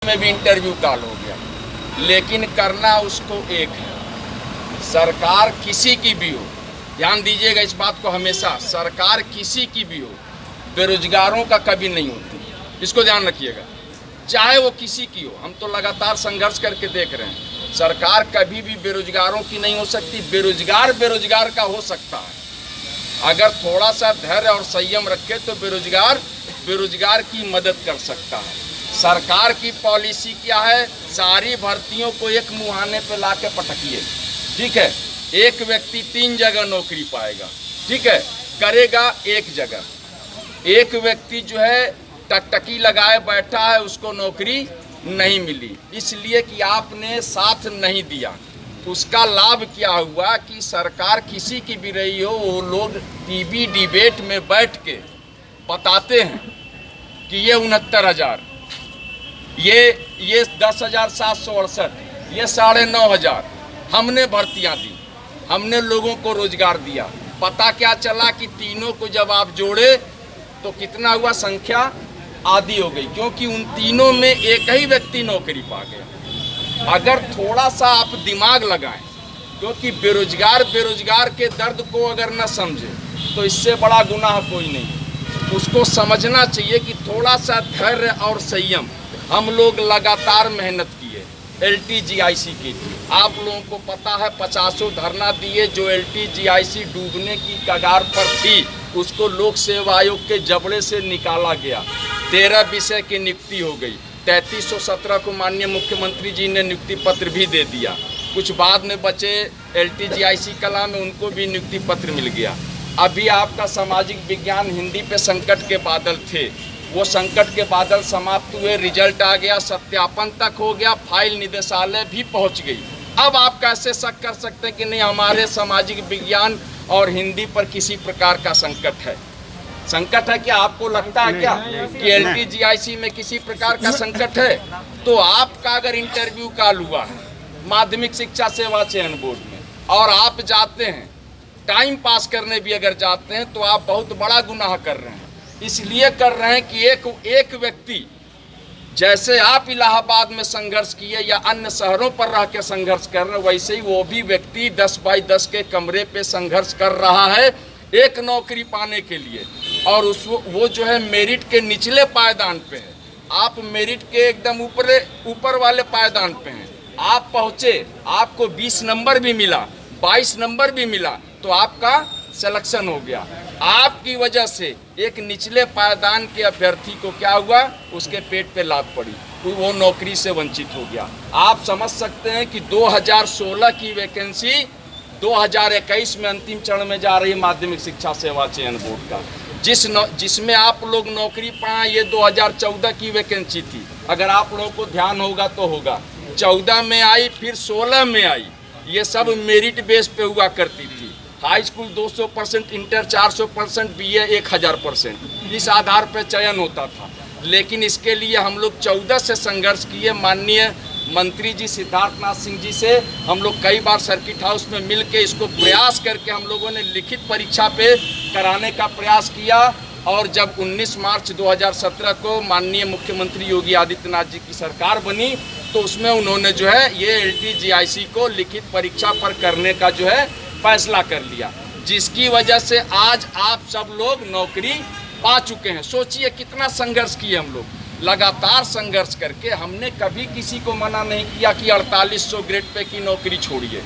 में भी interview call हो गया, लेकिन करना उसको एक है। सरकार किसी की भी हो, ध्यान दीजिएगा इस बात को, हमेशा सरकार किसी की भी हो, बेरोजगारों का कभी नहीं होती, इसको ध्यान रखिएगा, चाहे वो किसी की हो। हम तो लगातार संघर्ष करके देख रहे हैं, सरकार कभी भी बेरोजगारों की नहीं हो सकती। बेरोजगार का हो सकता है, अगर थोड़ा सा धैर्य और संयम रखे तो बेरोजगार की मदद कर सकता है। सरकार की पॉलिसी क्या है? सारी भर्तियों को एक मुहाने पे ला के पटकिए, ठीक है। एक व्यक्ति 3 जगह नौकरी पाएगा, ठीक है, करेगा एक जगह। एक व्यक्ति जो है टकटकी लगाए बैठा है, उसको नौकरी नहीं मिली, इसलिए कि आपने साथ नहीं दिया। उसका लाभ क्या हुआ कि सरकार किसी की भी रही हो, वो लोग टीवी डिबेट में बैठ के बताते हैं कि ये 69,000, ये 10,768, ये 9,500 हमने भर्तियां दी, हमने लोगों को रोजगार दिया। पता क्या चला कि तीनों को जब आप जोड़े तो कितना हुआ? संख्या आधी हो गई, क्योंकि उन तीनों में एक ही व्यक्ति नौकरी पा गया। अगर थोड़ा सा आप दिमाग लगाएं, क्योंकि बेरोजगार के दर्द को अगर न समझे तो इससे बड़ा गुनाह कोई नहीं। उसको समझना चाहिए कि थोड़ा सा धैर्य और संयम। हम लोग लगातार मेहनत किए LTGIC के लिए, आप लोगों को पता है 50 धरना दिए। जो LTGIC डूबने की कगार पर थी, उसको लोक सेवा आयोग के जबड़े से निकाला गया। 13 विषय की नियुक्ति हो गई। 3317 को माननीय मुख्यमंत्री जी ने नियुक्ति पत्र भी दे दिया। कुछ बाद में बचे LTGIC कला में, उनको भी नियुक्ति पत्र मिल गया। अभी आपका सामाजिक विज्ञान हिंदी पे संकट के बादल थे, वो संकट के बादल समाप्त हुए, रिजल्ट आ गया, सत्यापन तक हो गया, फाइल निदेशालय भी पहुंच गई। अब आप कैसे शक कर सकते हैं कि नहीं हमारे सामाजिक विज्ञान और हिंदी पर किसी प्रकार का संकट है? संकट है क्या? आपको लगता है क्या कि LTGIC में किसी प्रकार का संकट है? तो आपका अगर इंटरव्यू कॉल हुआ है माध्यमिक शिक्षा सेवा चयन बोर्ड में और आप जाते हैं टाइम पास करने भी अगर जाते हैं, तो आप बहुत बड़ा गुनाह कर रहे हैं। इसलिए कर रहे हैं कि एक व्यक्ति, जैसे आप इलाहाबाद में संघर्ष किए या अन्य शहरों पर रह के संघर्ष कर रहे हैं, वैसे ही वो भी व्यक्ति 10 बाई 10 के कमरे पे संघर्ष कर रहा है एक नौकरी पाने के लिए। और वो जो है मेरिट के निचले पायदान पे है, आप मेरिट के एकदम ऊपर वाले पायदान पे हैं। आप पहुँचे, आपको 20 नंबर भी मिला, 22 नंबर भी मिला, तो आपका सिलेक्शन हो गया। आपकी वजह से एक निचले पायदान के अभ्यर्थी को क्या हुआ? उसके पेट पे लात पड़ी, वो नौकरी से वंचित हो गया। आप समझ सकते हैं कि 2016 की वैकेंसी 2021 में अंतिम चरण में जा रही है माध्यमिक शिक्षा सेवा चयन बोर्ड का, जिसमें आप लोग नौकरी पाए, ये 2014 की वैकेंसी थी। अगर आप लोगों को ध्यान होगा तो होगा, 14 में आई, फिर 16 में आई। ये सब मेरिट बेस पे हुआ करती थी। हाई स्कूल 200%, इंटर 400%, BA 1000%, इस आधार पर चयन होता था। लेकिन इसके लिए हम लोग 14 से संघर्ष किए। माननीय मंत्री जी सिद्धार्थनाथ सिंह जी से हम लोग कई बार सर्किट हाउस में मिल के इसको प्रयास करके हम लोगों ने लिखित परीक्षा पे कराने का प्रयास किया। और जब 19 मार्च 2017 को माननीय मुख्यमंत्री योगी आदित्यनाथ जी की सरकार बनी, तो उसमें उन्होंने जो है ये LTGIC को लिखित परीक्षा पर करने का जो है फैसला कर लिया, जिसकी वजह से आज आप सब लोग नौकरी पा चुके हैं। सोचिए कितना संघर्ष किए हम लोग, लगातार संघर्ष करके। हमने कभी किसी को मना नहीं किया कि 4800 ग्रेड पे की नौकरी छोड़िए,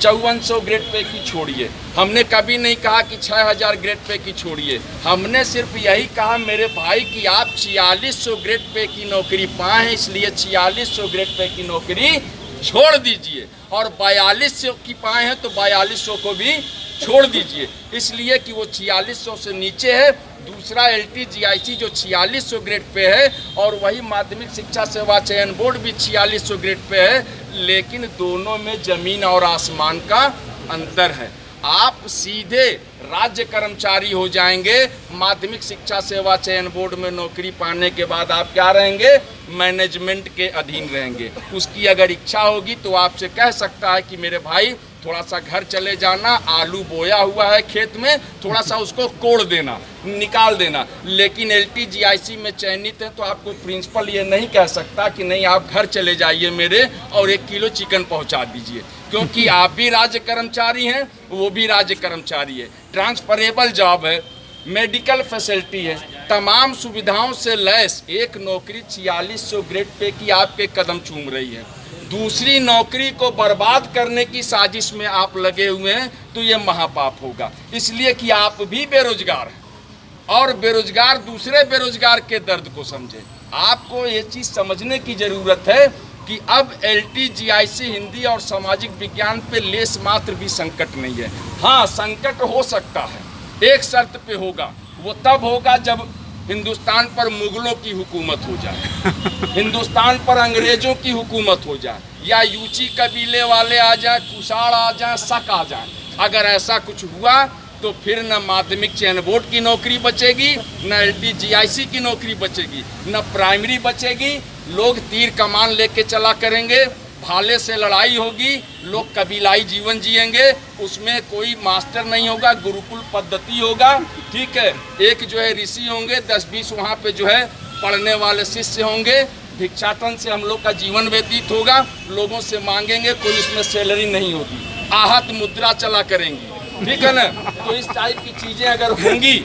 5400 ग्रेड पे की छोड़िए। हमने कभी नहीं कहा कि 6000 ग्रेड पे की छोड़िए। हमने सिर्फ यही कहा मेरे भाई कि आप 4600 ग्रेड पे की नौकरी पाए हैं, इसलिए 4600 ग्रेड पे की नौकरी छोड़ दीजिए। और 4200 की पाए हैं तो 4200 को भी छोड़ दीजिए, इसलिए कि वो 4600 से नीचे है। दूसरा LTGIC जो 4600 ग्रेड पे है, और वही माध्यमिक शिक्षा सेवा चयन बोर्ड भी 4600 ग्रेड पे है, लेकिन दोनों में ज़मीन और आसमान का अंतर है। आप सीधे राज्य कर्मचारी हो जाएंगे। माध्यमिक शिक्षा सेवा चयन बोर्ड में नौकरी पाने के बाद आप क्या रहेंगे? मैनेजमेंट के अधीन रहेंगे। उसकी अगर इच्छा होगी तो आपसे कह सकता है कि मेरे भाई थोड़ा सा घर चले जाना, आलू बोया हुआ है खेत में, थोड़ा सा उसको कोड़ देना, निकाल देना। लेकिन LTGIC में चयनित है तो आपको प्रिंसिपल ये नहीं कह सकता कि नहीं आप घर चले जाइए मेरे और 1 किलो चिकन पहुंचा दीजिए, क्योंकि आप भी राज्य कर्मचारी हैं, वो भी राज्य कर्मचारी है। ट्रांसफरेबल जॉब है, मेडिकल फैसिलिटी है, तमाम सुविधाओं से लैस एक नौकरी 4600 ग्रेड पे की आपके कदम चूम रही है। दूसरी नौकरी को बर्बाद करने की साजिश में आप लगे हुए हैं तो ये महापाप होगा। इसलिए कि आप भी बेरोजगार हैं और बेरोजगार दूसरे बेरोजगार के दर्द को समझे। आपको ये चीज़ समझने की ज़रूरत है कि अब LTGIC हिंदी और सामाजिक विज्ञान पे लेस मात्र भी संकट नहीं है। हाँ, संकट हो सकता है, एक शर्त पे होगा, वो तब होगा जब हिंदुस्तान पर मुगलों की हुकूमत हो जाए, हिंदुस्तान पर अंग्रेजों की हुकूमत हो जाए, या यूची कबीले वाले आ जाए, कुशाण आ जाए, शक आ जाए। अगर ऐसा कुछ हुआ तो फिर न माध्यमिक चयन बोर्ड की नौकरी बचेगी, न LTGIC की नौकरी बचेगी, न प्राइमरी बचेगी। लोग तीर कमान लेके चला करेंगे, भाले से लड़ाई होगी, लोग कबीलाई जीवन जिएंगे, उसमें कोई मास्टर नहीं होगा, गुरुकुल पद्धति होगा। ठीक है, एक जो है ऋषि होंगे, 10-20 वहाँ पे जो है पढ़ने वाले शिष्य होंगे। भिक्षाटन से हम लोग का जीवन व्यतीत होगा, लोगों से मांगेंगे, कोई उसमें सैलरी नहीं होगी, आहत मुद्रा चला करेंगी। ठीक है ना? तो इस टाइप की चीज़ें अगर होंगी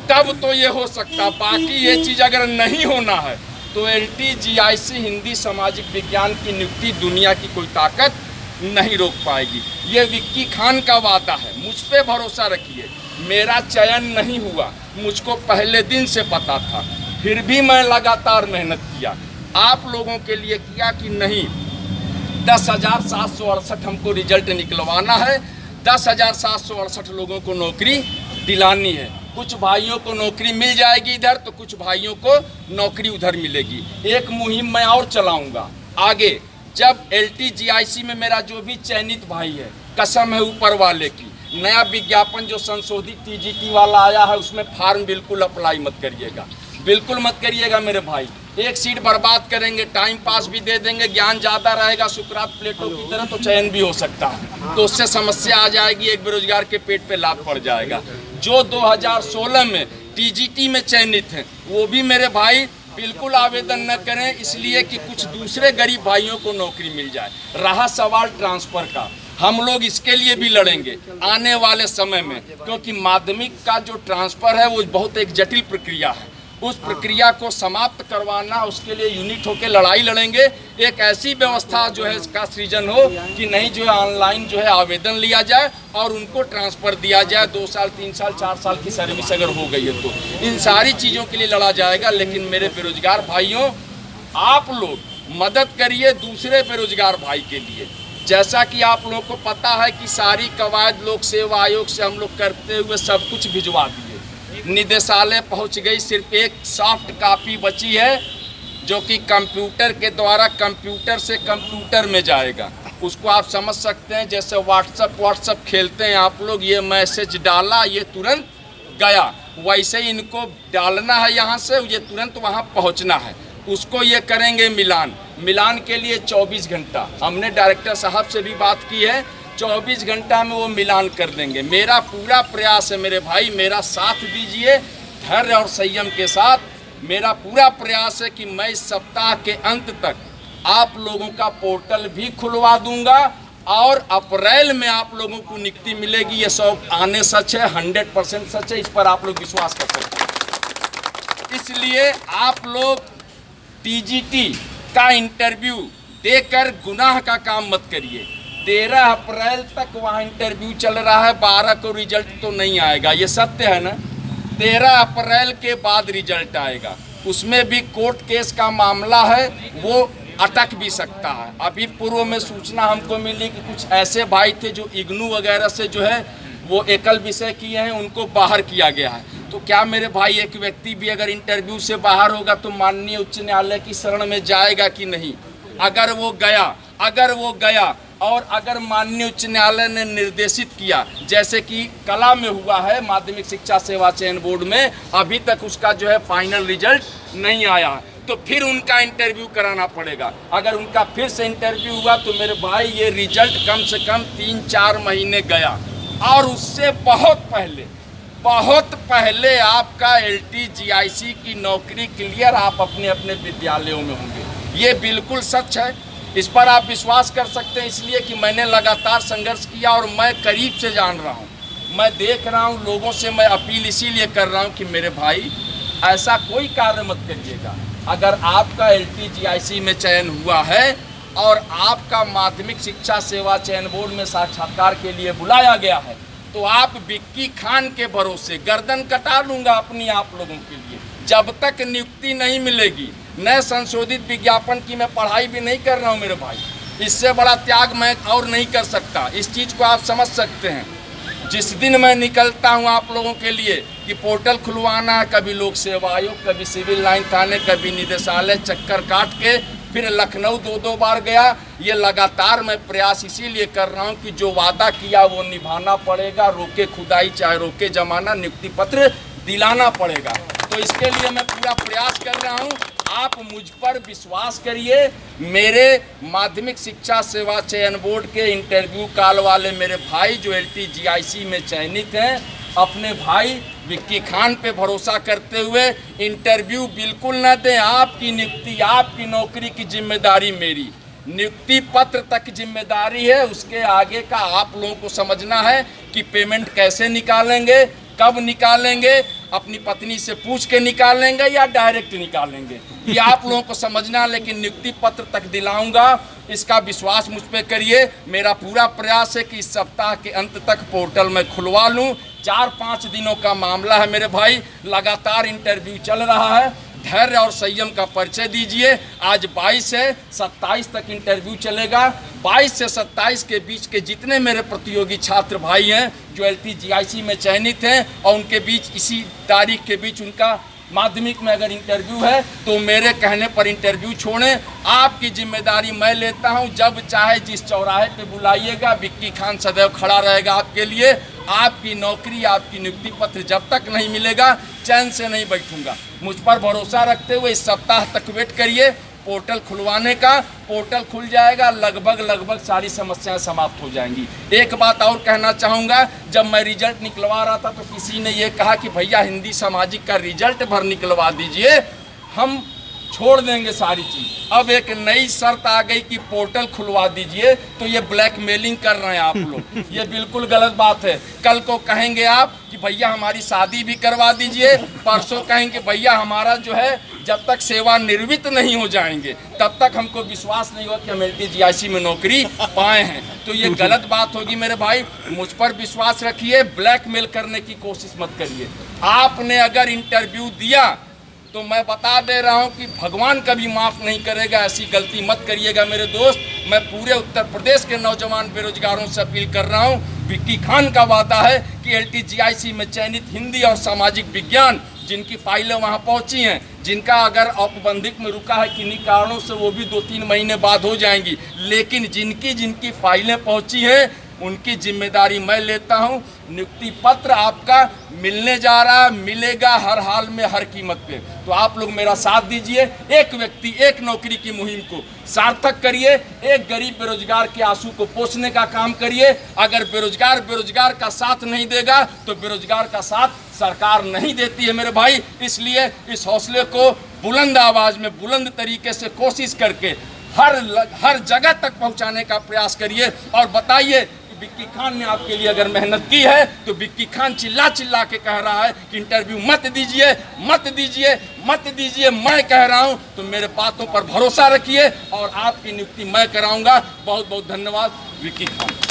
तब तो ये हो सकता। बाकी ये चीज़ अगर नहीं होना है तो LTGIC हिंदी सामाजिक विज्ञान की नियुक्ति दुनिया की कोई ताकत नहीं रोक पाएगी। ये विक्की खान का वादा है, मुझ पे भरोसा रखिए। मेरा चयन नहीं हुआ, मुझको पहले दिन से पता था, फिर भी मैं लगातार मेहनत किया, आप लोगों के लिए किया कि नहीं। 10,768 हमको रिजल्ट निकलवाना है, 10,768 लोगों को नौकरी दिलानी है। कुछ भाइयों को नौकरी मिल जाएगी इधर, तो कुछ भाइयों को नौकरी उधर मिलेगी। एक मुहिम मैं और चलाऊंगा आगे। जब LTGIC में मेरा जो भी चयनित भाई है, कसम है ऊपर वाले की, नया विज्ञापन जो संशोधित TGT वाला आया है उसमें फार्म बिल्कुल अप्लाई मत करिएगा, बिल्कुल मत करिएगा मेरे भाई। एक सीट बर्बाद करेंगे, टाइम पास भी दे देंगे, ज्ञान ज़्यादा रहेगा सुकरात प्लेटो की तरह तो चयन भी हो सकता है, तो उससे समस्या आ जाएगी, एक बेरोजगार के पेट पे लात पड़ जाएगा। जो 2016 में TGT में चयनित हैं वो भी मेरे भाई बिल्कुल आवेदन न करें, इसलिए कि कुछ दूसरे गरीब भाइयों को नौकरी मिल जाए। रहा सवाल ट्रांसफ़र का, हम लोग इसके लिए भी लड़ेंगे आने वाले समय में, क्योंकि माध्यमिक का जो ट्रांसफ़र है वो बहुत एक जटिल प्रक्रिया है। उस प्रक्रिया को समाप्त करवाना, उसके लिए यूनिट होकर लड़ाई लड़ेंगे। एक ऐसी व्यवस्था जो है इसका सृजन हो कि नहीं जो है ऑनलाइन जो है आवेदन लिया जाए और उनको ट्रांसफ़र दिया जाए। 2 साल 3 साल 4 साल की सर्विस अगर हो गई है तो इन सारी चीज़ों के लिए लड़ा जाएगा। लेकिन मेरे बेरोजगार भाइयों, आप लोग मदद करिए दूसरे बेरोजगार भाई के लिए। जैसा कि आप लोगों को पता है कि सारी कवायद लोक सेवा आयोग से हम लोग करते हुए सब कुछ भिजवा दिए, निदेशालय पहुंच गई, सिर्फ एक सॉफ्ट कॉपी बची है जो कि कंप्यूटर के द्वारा कंप्यूटर से कंप्यूटर में जाएगा। उसको आप समझ सकते हैं जैसे व्हाट्सअप खेलते हैं आप लोग, ये मैसेज डाला ये तुरंत गया, वैसे ही इनको डालना है यहाँ से, ये तुरंत वहाँ पहुँचना है। उसको ये करेंगे मिलान के लिए 24 घंटा, हमने डायरेक्टर साहब से भी बात की है, 24 घंटा में वो मिलान कर देंगे। मेरा पूरा प्रयास है मेरे भाई, मेरा साथ दीजिए धैर्य और संयम के साथ। मेरा पूरा प्रयास है कि मैं इस सप्ताह के अंत तक आप लोगों का पोर्टल भी खुलवा दूंगा और अप्रैल में आप लोगों को नियुक्ति मिलेगी। ये 100 आने सच है, 100% सच है, इस पर आप लोग विश्वास कर सकते हैं। इसलिए आप लोग TGT का इंटरव्यू देकर गुनाह का काम मत करिए। 13 अप्रैल तक वहाँ इंटरव्यू चल रहा है, 12 को रिजल्ट तो नहीं आएगा, ये सत्य है ना। 13 अप्रैल के बाद रिजल्ट आएगा, उसमें भी कोर्ट केस का मामला है, वो अटक भी सकता है। अभी पूर्व में सूचना हमको मिली कि कुछ ऐसे भाई थे जो इग्नू वगैरह से जो है वो एकल विषय किए हैं, उनको बाहर किया गया है। तो क्या मेरे भाई एक व्यक्ति भी अगर इंटरव्यू से बाहर होगा तो माननीय उच्च न्यायालय की शरण में जाएगा कि नहीं? अगर वो गया और अगर माननीय उच्च न्यायालय ने निर्देशित किया, जैसे कि कला में हुआ है माध्यमिक शिक्षा सेवा चयन बोर्ड में, अभी तक उसका जो है फाइनल रिजल्ट नहीं आया, तो फिर उनका इंटरव्यू कराना पड़ेगा। अगर उनका फिर से इंटरव्यू हुआ तो मेरे भाई ये रिजल्ट कम से कम 3-4 महीने गया, और उससे बहुत पहले आपका LTGIC की नौकरी क्लियर आप अपने अपने विद्यालयों में होंगे। ये बिल्कुल सच है, इस पर आप विश्वास कर सकते हैं, इसलिए कि मैंने लगातार संघर्ष किया और मैं करीब से जान रहा हूँ, मैं देख रहा हूँ लोगों से। मैं अपील इसीलिए कर रहा हूँ कि मेरे भाई ऐसा कोई कार्य मत करिएगा। अगर आपका LTGIC में चयन हुआ है और आपका माध्यमिक शिक्षा सेवा चयन बोर्ड में साक्षात्कार के लिए बुलाया गया है, तो आप विक्की खान के भरोसे गर्दन कटा लूँगा अपनी आप लोगों के लिए, जब तक नियुक्ति नहीं मिलेगी। नए संशोधित विज्ञापन की मैं पढ़ाई भी नहीं कर रहा हूँ मेरे भाई, इससे बड़ा त्याग मैं और नहीं कर सकता। इस चीज़ को आप समझ सकते हैं। जिस दिन मैं निकलता हूँ आप लोगों के लिए कि पोर्टल खुलवाना है, कभी लोक सेवा आयोग, कभी सिविल लाइन थाने, कभी निदेशालय, चक्कर काट के फिर लखनऊ 2-2 बार गया। ये लगातार मैं प्रयास इसीलिए कर रहा हूँ कि जो वादा किया वो निभाना पड़ेगा, रोके खुदाई चाहे रोके जमाना, नियुक्ति पत्र दिलाना पड़ेगा। तो इसके लिए मैं पूरा प्रयास कर रहा हूँ, आप मुझ पर विश्वास करिए। मेरे माध्यमिक शिक्षा सेवा चयन बोर्ड के इंटरव्यू कॉल वाले मेरे भाई जो LTGIC में चयनित हैं, अपने भाई विक्की खान पे भरोसा करते हुए इंटरव्यू बिल्कुल न दें। आपकी नियुक्ति, आपकी नौकरी की जिम्मेदारी मेरी, नियुक्ति पत्र तक जिम्मेदारी है, उसके आगे का आप लोगों को समझना है कि पेमेंट कैसे निकालेंगे, कब निकालेंगे, अपनी पत्नी से पूछ के निकालेंगे या डायरेक्ट निकालेंगे, ये आप लोगों को समझना। लेकिन नियुक्ति पत्र तक दिलाऊंगा, इसका विश्वास मुझ पे करिए। मेरा पूरा प्रयास है कि इस सप्ताह के अंत तक पोर्टल में खुलवा लूं। 4-5 दिनों का मामला है मेरे भाई, लगातार इंटरव्यू चल रहा है। धैर्य और संयम का परिचय दीजिए। आज 22 से 27 तक इंटरव्यू चलेगा। 22 से 27 के बीच के जितने मेरे प्रतियोगी छात्र भाई हैं जो LTGIC में चयनित हैं और उनके बीच इसी तारीख के बीच उनका माध्यमिक में अगर इंटरव्यू है, तो मेरे कहने पर इंटरव्यू छोड़ें। आपकी जिम्मेदारी मैं लेता हूं, जब चाहे जिस चौराहे पे बुलाइएगा, विक्की खान सदैव खड़ा रहेगा आपके लिए। आपकी नौकरी, आपकी नियुक्ति पत्र जब तक नहीं मिलेगा, चैन से नहीं बैठूंगा। मुझ पर भरोसा रखते हुए इस सप्ताह तक वेट करिए पोर्टल खुलवाने का। पोर्टल खुल जाएगा, लगभग सारी समस्याएं समाप्त हो जाएंगी। एक बात और कहना चाहूँगा, जब मैं रिजल्ट निकलवा रहा था तो किसी ने ये कहा कि भैया हिंदी सामाजिक का रिजल्ट भर निकलवा दीजिए, हम छोड़ देंगे सारी चीज़। अब एक नई शर्त आ गई कि पोर्टल खुलवा दीजिए, तो ये ब्लैकमेलिंग कर रहे हैं आप लोग, ये बिल्कुल गलत बात है। कल को कहेंगे आप कि भैया हमारी शादी भी करवा दीजिए, परसों कहेंगे भैया हमारा जो है जब तक सेवानिवृत्त नहीं हो जाएंगे तब तक हमको विश्वास नहीं होगा कि हम LTGIC में नौकरी पाए हैं। तो ये गलत बात होगी मेरे भाई, मुझ पर विश्वास रखिए, ब्लैकमेल करने की कोशिश मत करिए। आपने अगर इंटरव्यू दिया तो मैं बता दे रहा हूं कि भगवान कभी माफ़ नहीं करेगा, ऐसी गलती मत करिएगा मेरे दोस्त। मैं पूरे उत्तर प्रदेश के नौजवान बेरोजगारों से अपील कर रहा हूं, विक्की खान का वादा है कि LTGIC में चयनित हिंदी और सामाजिक विज्ञान जिनकी फाइलें वहां पहुंची हैं, जिनका अगर औपबंधिक में रुका है किन्हीं कारणों से, वो भी 2-3 महीने बाद हो जाएंगी, लेकिन जिनकी फाइलें पहुंची हैं उनकी जिम्मेदारी मैं लेता हूं। नियुक्ति पत्र आपका मिलने जा रहा है, मिलेगा हर हाल में, हर कीमत पे। तो आप लोग मेरा साथ दीजिए, एक व्यक्ति एक नौकरी की मुहिम को सार्थक करिए, एक गरीब बेरोजगार के आंसू को पोंछने का काम करिए। अगर बेरोजगार का साथ नहीं देगा तो बेरोजगार का साथ सरकार नहीं देती है मेरे भाई। इसलिए इस हौसले को बुलंद आवाज में, बुलंद तरीके से कोशिश करके हर जगह तक पहुंचाने का प्रयास करिए और बताइए कि विक्की खान ने आपके लिए अगर मेहनत की है तो विक्की खान चिल्ला के कह रहा है कि इंटरव्यू मत दीजिए, मत दीजिए, मत दीजिए। मैं कह रहा हूं तो मेरे बातों पर भरोसा रखिए और आपकी नियुक्ति मैं कराऊंगा। बहुत बहुत धन्यवाद विक्की खान।